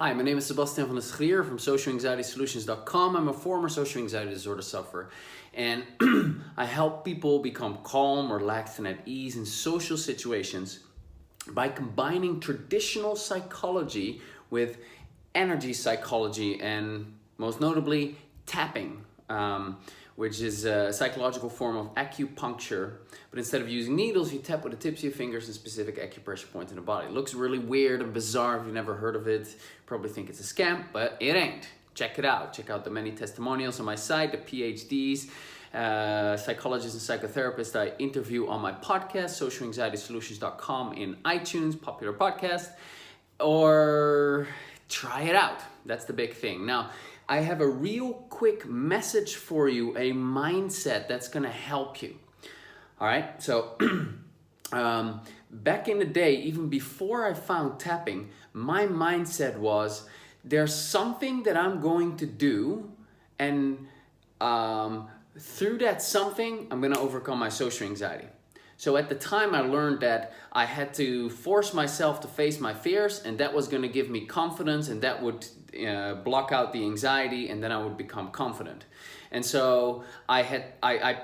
Hi, my name is Sebastian van der Schrier from socialanxietysolutions.com. I'm a former social anxiety disorder sufferer, and I help people become calm, relaxed, and at ease in social situations by combining traditional psychology with energy psychology, and most notably tapping, which is a psychological form of acupuncture. But instead of using needles, you tap with the tips of your fingers in specific acupressure points in the body. It looks really weird and bizarre if you've never heard of it. Probably think it's a scam, but it ain't. Check it out. Check out the many testimonials on my site, the PhDs, psychologists and psychotherapists I interview on my podcast, socialanxietysolutions.com, in iTunes, popular podcast, or try it out. That's the big thing. Now, I have a real quick message for you, a mindset that's going to help you. All right, so back in the day, even before I found tapping, my mindset was there's something that I'm going to do, and through that something, I'm going to overcome my social anxiety. So at the time, I learned that I had to force myself to face my fears, and that was going to give me confidence, and that would block out the anxiety, and then I would become confident. And so I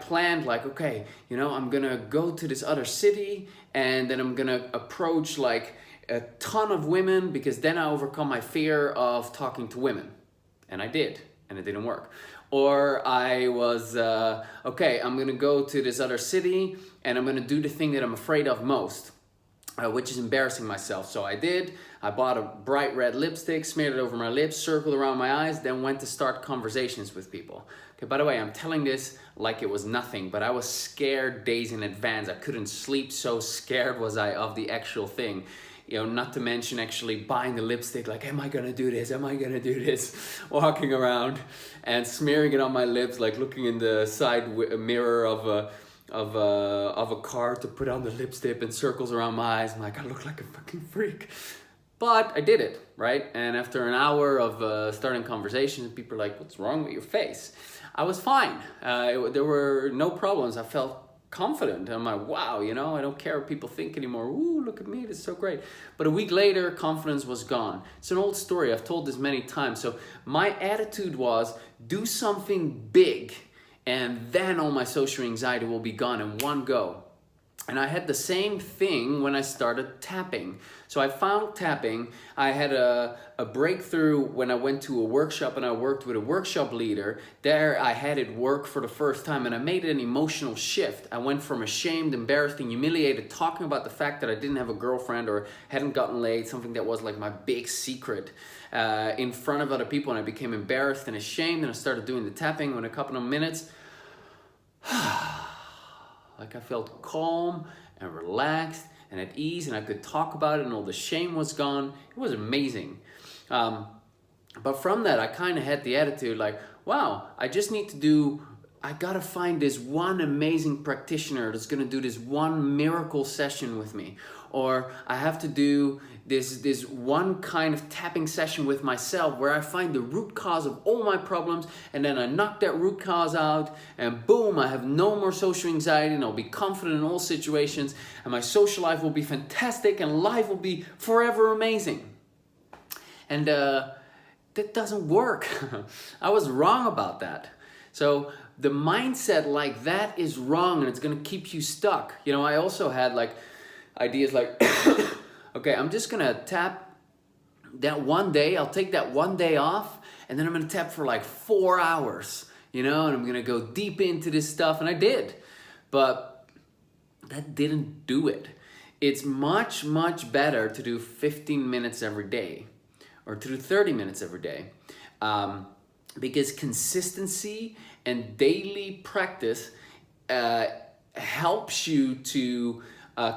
planned, like, okay, I'm going to go to this other city, and then I'm going to approach like a ton of women, because then I overcome my fear of talking to women. And I did, and it didn't work. Or I was, okay, I'm going to go to this other city, and I'm going to do the thing that I'm afraid of most, which is embarrassing myself. So I did. I bought a bright red lipstick, smeared it over my lips, circled around my eyes, then went to start conversations with people. Okay, by the way, I'm telling this like it was nothing, but I was scared days in advance. I couldn't sleep, so scared was I of the actual thing. Not to mention actually buying the lipstick, like, am I gonna do this? Am I gonna do this? Walking around and smearing it on my lips, like looking in the side mirror of a car to put on the lipstick, and circles around my eyes. I'm like, I look like a fucking freak. But I did it, right? And after an hour of starting conversations, people are like, what's wrong with your face? I was fine. There were no problems. I felt confident. I'm like, wow, I don't care what people think anymore. Ooh, look at me, this is so great. But a week later, confidence was gone. It's an old story. I've told this many times. So my attitude was, do something big, and then all my social anxiety will be gone in one go. And I had the same thing when I started tapping. So I found tapping. I had a breakthrough when I went to a workshop, and I worked with a workshop leader. There I had it work for the first time, and I made an emotional shift. I went from ashamed, embarrassed, and humiliated, talking about the fact that I didn't have a girlfriend or hadn't gotten laid, something that was like my big secret, in front of other people. And I became embarrassed and ashamed, and I started doing the tapping. In a couple of minutes, like I felt calm and relaxed and at ease, and I could talk about it, and all the shame was gone. It was amazing. But from that, I kind of had the attitude like, wow, I gotta find this one amazing practitioner that's gonna do this one miracle session with me. Or I have to do this one kind of tapping session with myself where I find the root cause of all my problems, and then I knock that root cause out, and boom, I have no more social anxiety, and I'll be confident in all situations, and my social life will be fantastic, and life will be forever amazing. And that doesn't work. I was wrong about that. So the mindset like that is wrong, and it's gonna keep you stuck. I also had like ideas like, okay, I'm just gonna tap that one day. I'll take that one day off, and then I'm gonna tap for like 4 hours, and I'm gonna go deep into this stuff. And I did, but that didn't do it. It's much, much better to do 15 minutes every day, or to do 30 minutes every day, because consistency and daily practice helps you to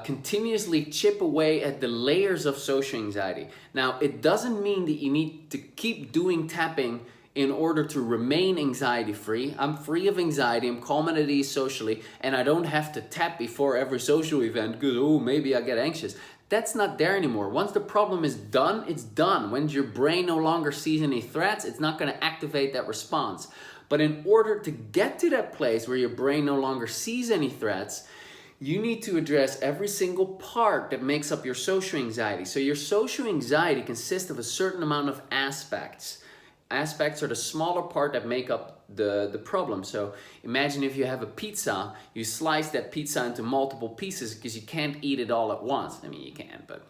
continuously chip away at the layers of social anxiety. Now, it doesn't mean that you need to keep doing tapping in order to remain anxiety-free. I'm free of anxiety, I'm calm and at ease socially, and I don't have to tap before every social event because, maybe I get anxious. That's not there anymore. Once the problem is done, it's done. When your brain no longer sees any threats, it's not going to activate that response. But in order to get to that place where your brain no longer sees any threats, you need to address every single part that makes up your social anxiety. So your social anxiety consists of a certain amount of aspects. Aspects are the smaller part that make up the problem. So imagine if you have a pizza, you slice that pizza into multiple pieces because you can't eat it all at once. I mean, you can, but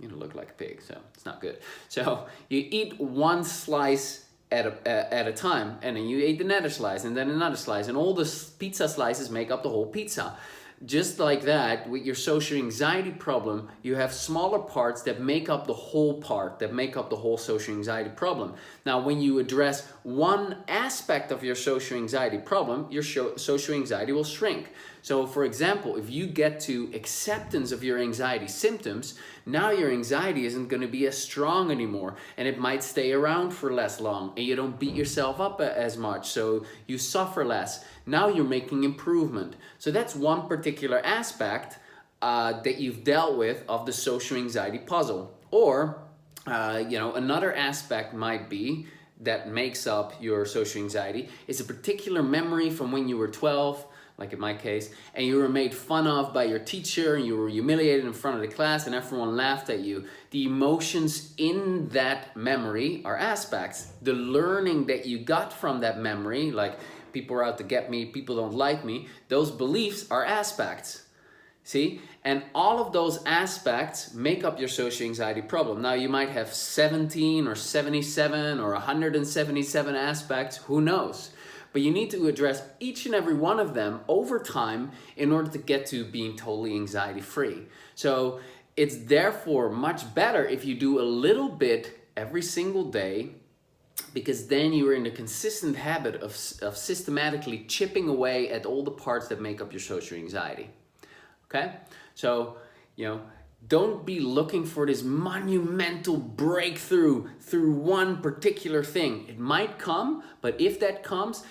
you look like a pig, so it's not good. So you eat one slice at a time, and then you eat another slice, and then another slice, and all the pizza slices make up the whole pizza. Just like that, with your social anxiety problem, you have smaller parts that make up the whole part, that make up the whole social anxiety problem. Now, when you address one aspect of your social anxiety problem, your social anxiety will shrink. So, for example, if you get to acceptance of your anxiety symptoms, now your anxiety isn't going to be as strong anymore, and it might stay around for less long, and you don't beat yourself up as much, so you suffer less. Now you're making improvement. So that's one particular aspect that you've dealt with of the social anxiety puzzle. Or, another aspect might be that makes up your social anxiety is a particular memory from when you were 12, like in my case, and you were made fun of by your teacher, and you were humiliated in front of the class, and everyone laughed at you. The emotions in that memory are aspects. The learning that you got from that memory, like people are out to get me, people don't like me, those beliefs are aspects. See? And all of those aspects make up your social anxiety problem. Now, you might have 17 or 77 or 177 aspects, who knows? But you need to address each and every one of them over time in order to get to being totally anxiety free. So it's therefore much better if you do a little bit every single day, because then you're in a consistent habit of systematically chipping away at all the parts that make up your social anxiety. Okay? So, don't be looking for this monumental breakthrough through one particular thing. It might come, but if that comes,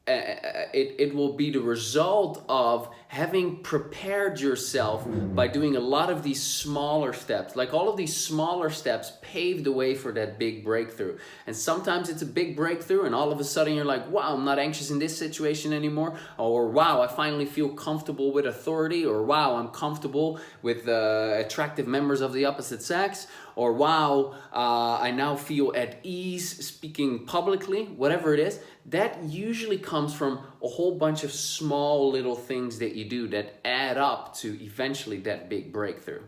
it will be the result of having prepared yourself by doing a lot of these smaller steps. Like all of these smaller steps pave the way for that big breakthrough. And sometimes it's a big breakthrough and all of a sudden you're like, wow, I'm not anxious in this situation anymore. Or wow, I finally feel comfortable with authority. Or wow, I'm comfortable with attractive members of the opposite sex. Or wow, I now feel at ease speaking publicly. Whatever it is, that usually comes from a whole bunch of small little things that you do that add up to eventually that big breakthrough.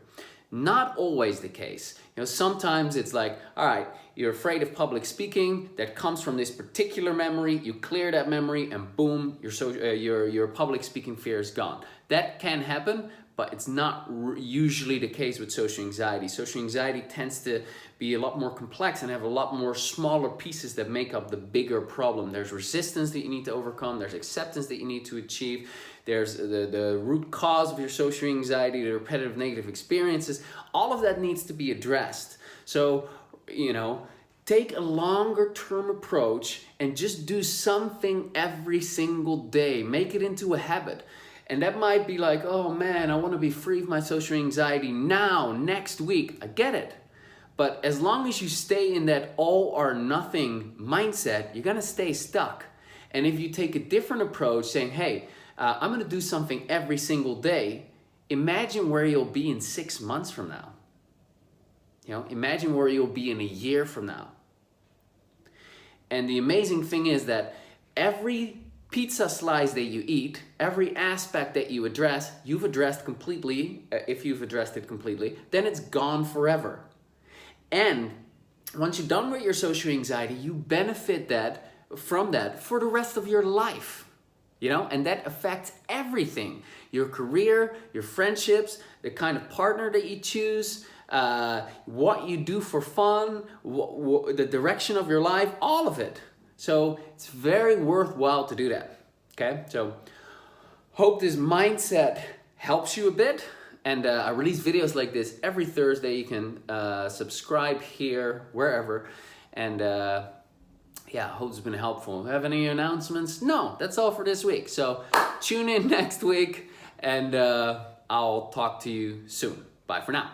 Not always the case. Sometimes it's like, all right, you're afraid of public speaking. That comes from this particular memory. You clear that memory, and boom, your public speaking fear is gone. That can happen, but it's not usually the case with social anxiety. Social anxiety tends to be a lot more complex and have a lot more smaller pieces that make up the bigger problem. There's resistance that you need to overcome. There's acceptance that you need to achieve. There's the root cause of your social anxiety, the repetitive negative experiences. All of that needs to be addressed. So, take a longer term approach and just do something every single day. Make it into a habit. And that might be like, oh man, I want to be free of my social anxiety now, next week. I get it. But as long as you stay in that all or nothing mindset, you're going to stay stuck. And if you take a different approach saying, hey, I'm going to do something every single day, imagine where you'll be in 6 months from now. Imagine where you'll be in a year from now. And the amazing thing is that every pizza slice that you eat, every aspect that you address, you've addressed completely. If you've addressed it completely, then it's gone forever. And once you're done with your social anxiety, you benefit from that for the rest of your life. And that affects everything. Your career, your friendships, the kind of partner that you choose, what you do for fun, the direction of your life, all of it. So it's very worthwhile to do that. Okay, so hope this mindset helps you a bit. And I release videos like this every Thursday. You can subscribe here, wherever. And hope it's been helpful. Have any announcements? No, that's all for this week. So tune in next week and I'll talk to you soon. Bye for now.